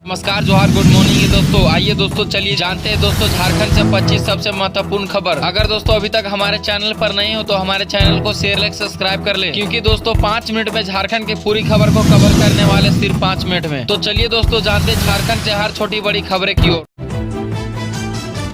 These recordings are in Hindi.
नमस्कार, जोहार, गुड मॉर्निंग दोस्तों। आइए दोस्तों, चलिए जानते हैं दोस्तों झारखंड से 25 सबसे महत्वपूर्ण खबर। अगर दोस्तों अभी तक हमारे चैनल पर नहीं हो तो हमारे चैनल को शेयर लाइक सब्सक्राइब कर ले, क्योंकि दोस्तों 5 मिनट में झारखंड की पूरी खबर को कवर करने वाले सिर्फ 5 मिनट में। तो चलिए दोस्तों जानते हैं झारखंड से हर छोटी बड़ी खबरें की ओर।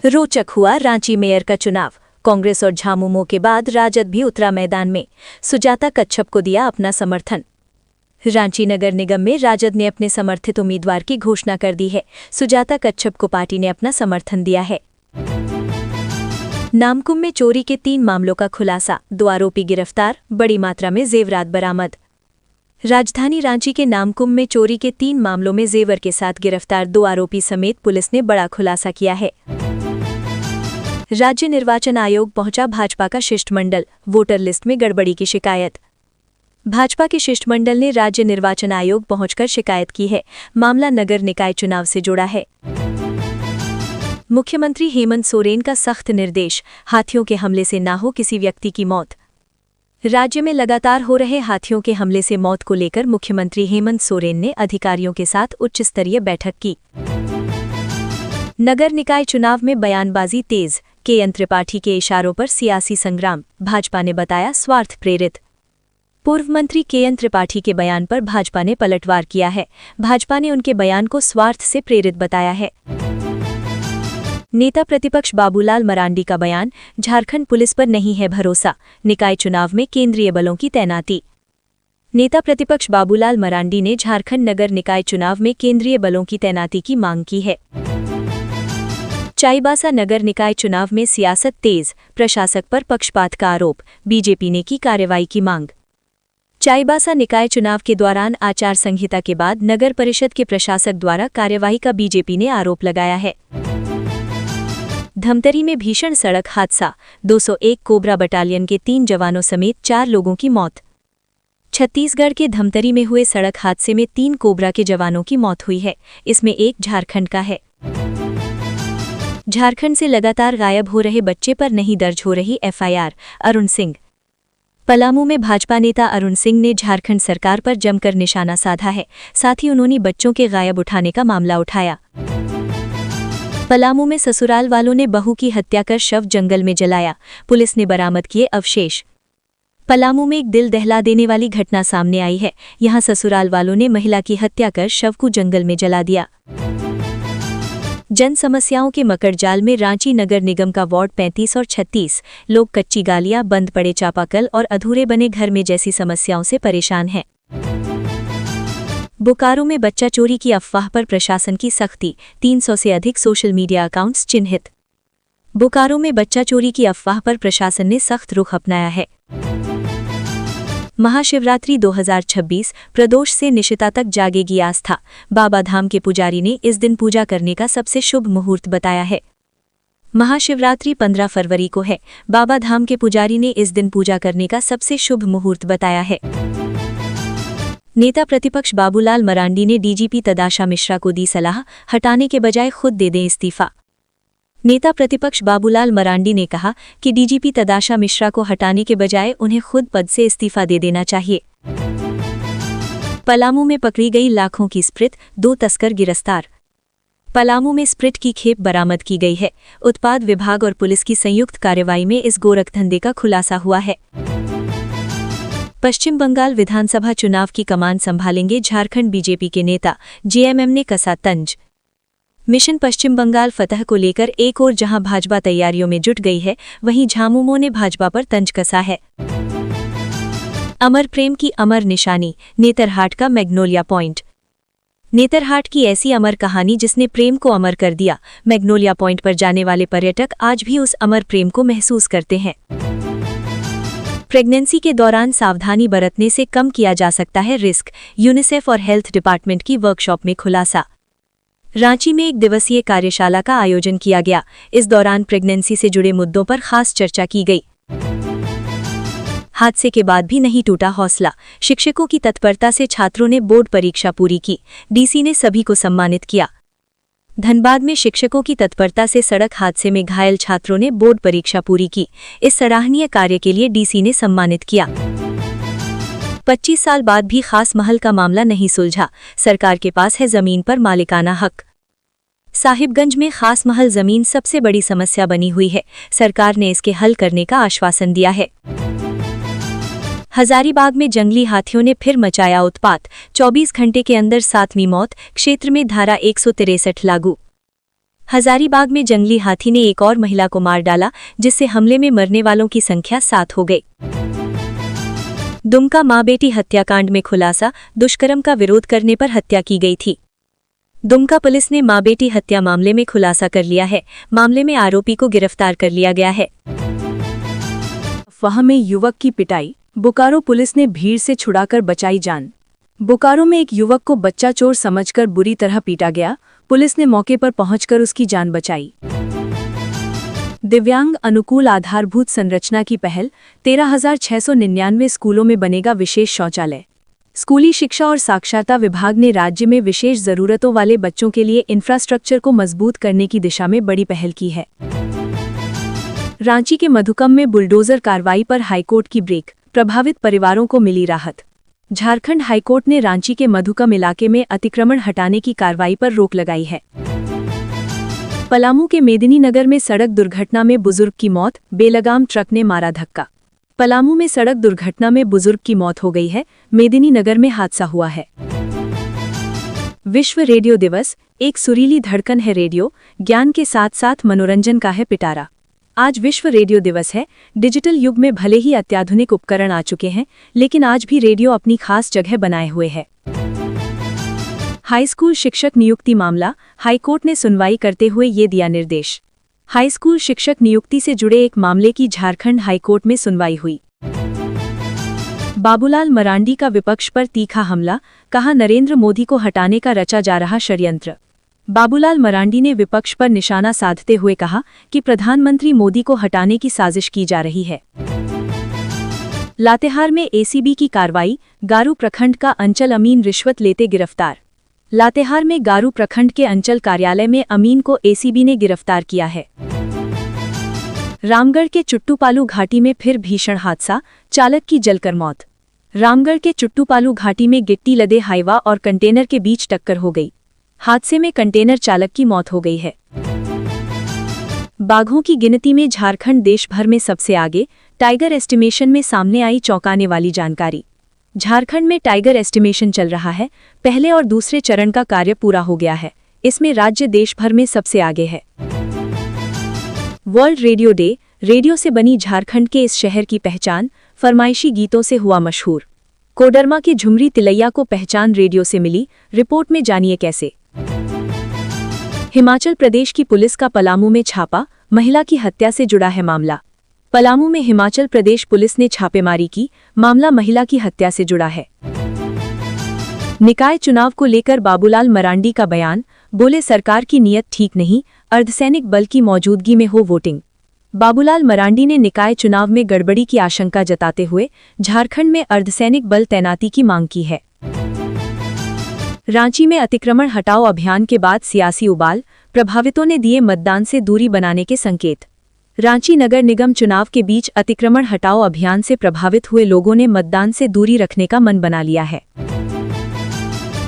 रोचक हुआ रांची मेयर का चुनाव। कांग्रेस और झामुमो के बाद राजद भी उतरा मैदान में। सुजाता कच्छप को दिया अपना समर्थन। रांची नगर निगम में राजद ने अपने समर्थित उम्मीदवार की घोषणा कर दी है। सुजाता कच्छप को पार्टी ने अपना समर्थन दिया है। नामकुम में चोरी के 3 मामलों का खुलासा, 2 आरोपी गिरफ्तार, बड़ी मात्रा में जेवरात बरामद। राजधानी रांची के नामकुम में चोरी के 3 मामलों में जेवर के साथ गिरफ्तार 2 आरोपी समेत पुलिस ने बड़ा खुलासा किया है। राज्य निर्वाचन आयोग पहुंचा भाजपा का शिष्टमंडल, वोटर लिस्ट में गड़बड़ी की शिकायत। भाजपा के शिष्टमंडल ने राज्य निर्वाचन आयोग पहुंचकर शिकायत की है। मामला नगर निकाय चुनाव से जुड़ा है। मुख्यमंत्री हेमंत सोरेन का सख्त निर्देश, हाथियों के हमले से ना हो किसी व्यक्ति की मौत। राज्य में लगातार हो रहे हाथियों के हमले से मौत को लेकर मुख्यमंत्री हेमंत सोरेन ने अधिकारियों के साथ उच्च स्तरीय बैठक की। नगर निकाय चुनाव में बयानबाजी तेज, के त्रिपाठी के इशारों पर सियासी संग्राम, भाजपा ने बताया स्वार्थ प्रेरित। पूर्व मंत्री के त्रिपाठी के बयान पर भाजपा ने पलटवार किया है। भाजपा ने उनके बयान को स्वार्थ से प्रेरित बताया है। नेता प्रतिपक्ष बाबूलाल मरांडी का बयान, झारखंड पुलिस पर नहीं है भरोसा, निकाय चुनाव में केंद्रीय बलों की तैनाती। नेता प्रतिपक्ष बाबूलाल मरांडी ने झारखंड नगर निकाय चुनाव में केंद्रीय बलों की तैनाती की मांग की है। चाईबासा नगर निकाय चुनाव में सियासत तेज, प्रशासक पर पक्षपात का आरोप, बीजेपी ने की कार्रवाई की मांग। चाईबासा निकाय चुनाव के दौरान आचार संहिता के बाद नगर परिषद के प्रशासक द्वारा कार्यवाही का बीजेपी ने आरोप लगाया है। धमतरी में भीषण सड़क हादसा, 201 कोबरा बटालियन के 3 जवानों समेत 4 लोगों की मौत। छत्तीसगढ़ के धमतरी में हुए सड़क हादसे में 3 कोबरा के जवानों की मौत हुई है, इसमें 1 झारखंड का है। झारखंड से लगातार गायब हो रहे बच्चे पर नहीं दर्ज हो रही एफआईआर, अरुण सिंह। पलामू में भाजपा नेता अरुण सिंह ने झारखंड सरकार पर जमकर निशाना साधा है। साथ ही उन्होंने बच्चों के गायब उठाने का मामला उठाया। पलामू में ससुराल वालों ने बहू की हत्या कर शव जंगल में जलाया, पुलिस ने बरामद किए अवशेष। पलामू में एक दिल दहला देने वाली घटना सामने आई है। यहां ससुराल वालों ने महिला की हत्या कर शव को जंगल में जला दिया। जन समस्याओं के मकड़जाल में रांची नगर निगम का वार्ड 35 और 36, लोग कच्ची गालियां, बंद पड़े चापाकल और अधूरे बने घर में जैसी समस्याओं से परेशान हैं। बोकारो में बच्चा चोरी की अफवाह पर प्रशासन की सख्ती, 300 से अधिक सोशल मीडिया अकाउंट्स चिन्हित। बोकारो में बच्चा चोरी की अफवाह पर प्रशासन ने सख्त रुख अपनाया है। महाशिवरात्रि 2026, प्रदोष से निशिता तक जागेगी आस्था, बाबा धाम के पुजारी ने इस दिन पूजा करने का सबसे शुभ मुहूर्त बताया है। महाशिवरात्रि 15 फरवरी को है। बाबा धाम के पुजारी ने इस दिन पूजा करने का सबसे शुभ मुहूर्त बताया है। नेता प्रतिपक्ष बाबूलाल मरांडी ने डीजीपी तदाशा मिश्रा को दी सलाह, हटाने के बजाय खुद दे दें इस्तीफा। नेता प्रतिपक्ष बाबूलाल मरांडी ने कहा कि डीजीपी तदाशा मिश्रा को हटाने के बजाय उन्हें खुद पद से इस्तीफा दे देना चाहिए। पलामू में पकड़ी गई लाखों की स्प्रिट, 2 तस्कर गिरफ्तार। पलामू में स्प्रिट की खेप बरामद की गई है। उत्पाद विभाग और पुलिस की संयुक्त कार्रवाई में इस गोरखधंधे का खुलासा हुआ है। पश्चिम बंगाल विधानसभा चुनाव की कमान संभालेंगे झारखंड बीजेपी के नेता, जेएमएम ने कसा तंज। मिशन पश्चिम बंगाल फतह को लेकर एक और जहां भाजपा तैयारियों में जुट गई है, वहीं झामुमो ने भाजपा पर तंज कसा है। अमर प्रेम की अमर निशानी, नेतरहाट का मैग्नोलिया पॉइंट। नेतरहाट की ऐसी अमर कहानी जिसने प्रेम को अमर कर दिया। मैग्नोलिया पॉइंट पर जाने वाले पर्यटक आज भी उस अमर प्रेम को महसूस करते हैं। प्रेगनेंसी के दौरान सावधानी बरतने से कम किया जा सकता है रिस्क, यूनिसेफ और हेल्थ डिपार्टमेंट की वर्कशॉप में खुलासा। रांची में 1 दिवसीय कार्यशाला का आयोजन किया गया। इस दौरान प्रेगनेंसी से जुड़े मुद्दों पर खास चर्चा की गई। हादसे के बाद भी नहीं टूटा हौसला, शिक्षकों की तत्परता से छात्रों ने बोर्ड परीक्षा पूरी की, डीसी ने सभी को सम्मानित किया। धनबाद में शिक्षकों की तत्परता से सड़क हादसे में घायल छात्रों ने बोर्ड परीक्षा पूरी की। इस सराहनीय कार्य के लिए डीसी ने सम्मानित किया। 25 साल बाद भी खास महल का मामला नहीं सुलझा, सरकार के पास है जमीन पर मालिकाना हक। साहिबगंज में खास महल जमीन सबसे बड़ी समस्या बनी हुई है, सरकार ने इसके हल करने का आश्वासन दिया है। हजारीबाग में जंगली हाथियों ने फिर मचाया उत्पात, 24 घंटे के अंदर 7वीं मौत, क्षेत्र में धारा 163 लागू। हजारीबाग में जंगली हाथी ने एक और महिला को मार डाला, जिससे हमले में मरने वालों की संख्या 7 हो गई। दुमका मां बेटी हत्याकांड में खुलासा, दुष्कर्म का विरोध करने पर हत्या की गई थी। दुमका पुलिस ने मां बेटी हत्या मामले में खुलासा कर लिया है, मामले में आरोपी को गिरफ्तार कर लिया गया है। अफवाह में युवक की पिटाई, बोकारो पुलिस ने भीड़ से छुड़ाकर बचाई जान। बोकारो में एक युवक को बच्चा चोर समझकर बुरी तरह पीटा गया, पुलिस ने मौके पर पहुंचकर उसकी जान बचाई। दिव्यांग अनुकूल आधारभूत संरचना की पहल, 13,699 स्कूलों में बनेगा विशेष शौचालय। स्कूली शिक्षा और साक्षरता विभाग ने राज्य में विशेष जरूरतों वाले बच्चों के लिए इंफ्रास्ट्रक्चर को मजबूत करने की दिशा में बड़ी पहल की है। रांची के मधुकम में बुलडोजर कार्रवाई पर हाईकोर्ट की ब्रेक, प्रभावित परिवारों को मिली राहत। झारखंड हाईकोर्ट ने रांची के मधुकम इलाके में अतिक्रमण हटाने की कार्रवाई पर रोक लगाई है। पलामू के मेदिनी नगर में सड़क दुर्घटना में बुजुर्ग की मौत, बेलगाम ट्रक ने मारा धक्का। पलामू में सड़क दुर्घटना में बुजुर्ग की मौत हो गई है, मेदिनी नगर में हादसा हुआ है। विश्व रेडियो दिवस, एक सुरीली धड़कन है रेडियो, ज्ञान के साथ साथ मनोरंजन का है पिटारा। आज विश्व रेडियो दिवस है। डिजिटल युग में भले ही अत्याधुनिक उपकरण आ चुके हैं, लेकिन आज भी रेडियो अपनी खास जगह बनाए हुए है। हाई स्कूल शिक्षक नियुक्ति मामला, हाईकोर्ट ने सुनवाई करते हुए ये दिया निर्देश। हाई स्कूल शिक्षक नियुक्ति से जुड़े एक मामले की झारखंड हाईकोर्ट में सुनवाई हुई। बाबूलाल मरांडी का विपक्ष पर तीखा हमला, कहा नरेंद्र मोदी को हटाने का रचा जा रहा षड्यंत्र। बाबूलाल मरांडी ने विपक्ष पर निशाना साधते हुए कहा कि प्रधानमंत्री मोदी को हटाने की साजिश की जा रही है। लातेहार में एसीबी की कार्रवाई, गारू प्रखंड का अंचल अमीन रिश्वत लेते गिरफ्तार। लातेहार में गारू प्रखंड के अंचल कार्यालय में अमीन को एसीबी ने गिरफ्तार किया है। रामगढ़ के चुट्टूपालू घाटी में फिर भीषण हादसा, चालक की जलकर मौत। रामगढ़ के चुट्टूपालू घाटी में गिट्टी लदे हाईवा और कंटेनर के बीच टक्कर हो गई। हादसे में कंटेनर चालक की मौत हो गई है। बाघों की गिनती में झारखंड देश भर में सबसे आगे, टाइगर एस्टिमेशन में सामने आई चौंकाने वाली जानकारी। झारखंड में टाइगर एस्टिमेशन चल रहा है, पहले और दूसरे चरण का कार्य पूरा हो गया है। इसमें राज्य देश भर में सबसे आगे है। वर्ल्ड रेडियो डे, रेडियो से बनी झारखंड के इस शहर की पहचान फरमाइशी गीतों से हुआ मशहूर। कोडरमा के झुमरी तिलैया को पहचान रेडियो से मिली, रिपोर्ट में जानिए कैसे। हिमाचल प्रदेश की पुलिस का पलामू में छापा, महिला की हत्या से जुड़ा है मामला। पलामू में हिमाचल प्रदेश पुलिस ने छापेमारी की, मामला महिला की हत्या से जुड़ा है। निकाय चुनाव को लेकर बाबूलाल मरांडी का बयान, बोले सरकार की नीयत ठीक नहीं, अर्धसैनिक बल की मौजूदगी में हो वोटिंग। बाबूलाल मरांडी ने निकाय चुनाव में गड़बड़ी की आशंका जताते हुए झारखंड में अर्धसैनिक बल तैनाती की मांग की है। रांची में अतिक्रमण हटाओ अभियान के बाद सियासी उबाल, प्रभावितों ने दिए मतदान से दूरी बनाने के संकेत। रांची नगर निगम चुनाव के बीच अतिक्रमण हटाओ अभियान से प्रभावित हुए लोगों ने मतदान से दूरी रखने का मन बना लिया है।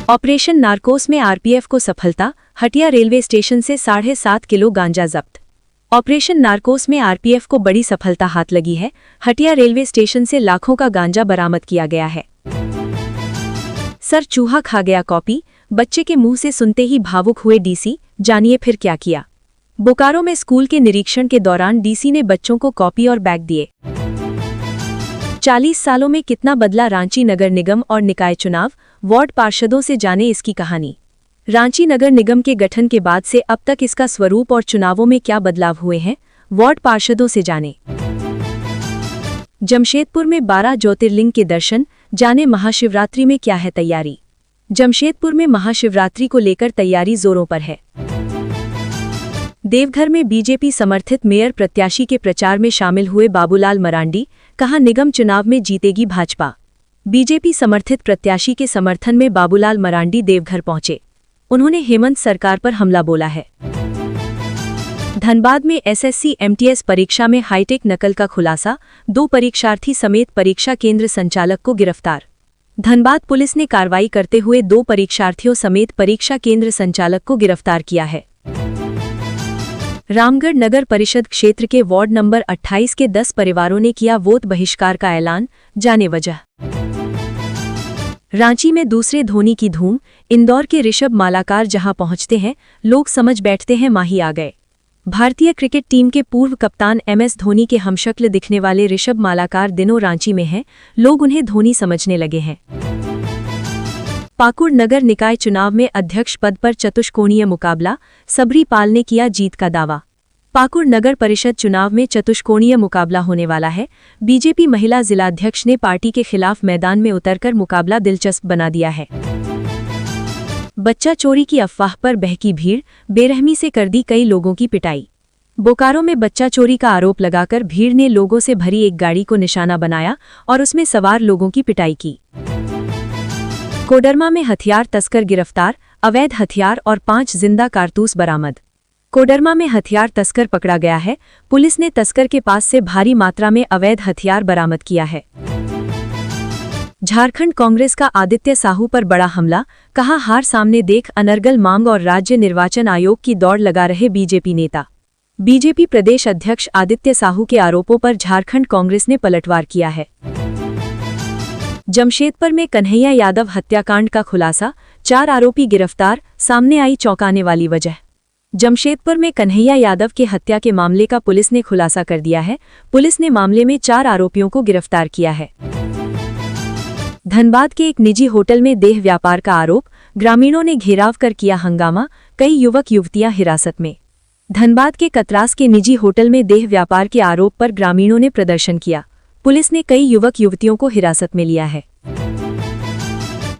ऑपरेशन नारकोस में आरपीएफ को सफलता, हटिया रेलवे स्टेशन से 7.5 किलो गांजा जब्त। ऑपरेशन नारकोस में आरपीएफ को बड़ी सफलता हाथ लगी है, हटिया रेलवे स्टेशन से लाखों का गांजा बरामद किया गया है। सर चूहा खा गया कॉपी, बच्चे के मुंह से सुनते ही भावुक हुए डीसी, जानिए फिर क्या किया। बोकारो में स्कूल के निरीक्षण के दौरान डीसी ने बच्चों को कॉपी और बैग दिए। 40 सालों में कितना बदला रांची नगर निगम और निकाय चुनाव, वार्ड पार्षदों से जाने इसकी कहानी। रांची नगर निगम के गठन के बाद से अब तक इसका स्वरूप और चुनावों में क्या बदलाव हुए हैं, वार्ड पार्षदों से जाने। जमशेदपुर में 12 ज्योतिर्लिंग के दर्शन, जाने महाशिवरात्रि में क्या है तैयारी। जमशेदपुर में महाशिवरात्रि को लेकर तैयारी जोरों पर है। देवघर में बीजेपी समर्थित मेयर प्रत्याशी के प्रचार में शामिल हुए बाबूलाल मरांडी, कहा निगम चुनाव में जीतेगी भाजपा। बीजेपी समर्थित प्रत्याशी के समर्थन में बाबूलाल मरांडी देवघर पहुंचे। उन्होंने हेमंत सरकार पर हमला बोला है। धनबाद में एसएससी एमटीएस परीक्षा में हाईटेक नकल का खुलासा, 2 परीक्षार्थी समेत परीक्षा केंद्र संचालक को गिरफ्तार। धनबाद पुलिस ने कार्रवाई करते हुए 2 परीक्षार्थियों समेत परीक्षा केंद्र संचालक को गिरफ्तार किया है। रामगढ़ नगर परिषद क्षेत्र के वार्ड नंबर 28 के 10 परिवारों ने किया वोट बहिष्कार का ऐलान, जाने वजह। रांची में दूसरे धोनी की धूम, इंदौर के ऋषभ मालाकार जहां पहुंचते हैं लोग समझ बैठते हैं माही आ गए। भारतीय क्रिकेट टीम के पूर्व कप्तान MS धोनी के हमशक्ल दिखने वाले ऋषभ मालाकार दिनों रांची में हैं, लोग उन्हें धोनी समझने लगे हैं। पाकुड़ नगर निकाय चुनाव में अध्यक्ष पद पर चतुष्कोणीय मुकाबला, सबरी पाल ने किया जीत का दावा। पाकुड़ नगर परिषद चुनाव में चतुष्कोणीय मुकाबला होने वाला है। बीजेपी महिला जिलाध्यक्ष ने पार्टी के खिलाफ मैदान में उतरकर मुकाबला दिलचस्प बना दिया है। बच्चा चोरी की अफवाह पर बहकी भीड़, बेरहमी से कर दी कई लोगों की पिटाई। बोकारो में बच्चा चोरी का आरोप लगाकर भीड़ ने लोगों से भरी एक गाड़ी को निशाना बनाया और उसमें सवार लोगों की पिटाई की। कोडरमा में हथियार तस्कर गिरफ्तार, अवैध हथियार और 5 जिंदा कारतूस बरामद। कोडरमा में हथियार तस्कर पकड़ा गया है। पुलिस ने तस्कर के पास से भारी मात्रा में अवैध हथियार बरामद किया है। झारखंड कांग्रेस का आदित्य साहू पर बड़ा हमला, कहा हार सामने देख अनर्गल मांग और राज्य निर्वाचन आयोग की दौड़ लगा रहे बीजेपी नेता। बीजेपी प्रदेश अध्यक्ष आदित्य साहू के आरोपों पर झारखंड कांग्रेस ने पलटवार किया है। जमशेदपुर में कन्हैया यादव हत्याकांड का खुलासा, 4 आरोपी गिरफ्तार, सामने आई चौंकाने वाली वजह। जमशेदपुर में कन्हैया यादव के हत्या के मामले का पुलिस ने खुलासा कर दिया है। पुलिस ने मामले में 4 आरोपियों को गिरफ्तार किया है। धनबाद के एक निजी होटल में देह व्यापार का आरोप, ग्रामीणों ने घेराव कर किया हंगामा, कई युवक युवतियां हिरासत में। धनबाद के कतरास के निजी होटल में देह व्यापार के आरोप पर ग्रामीणों ने प्रदर्शन किया। पुलिस ने कई युवक युवतियों को हिरासत में लिया है।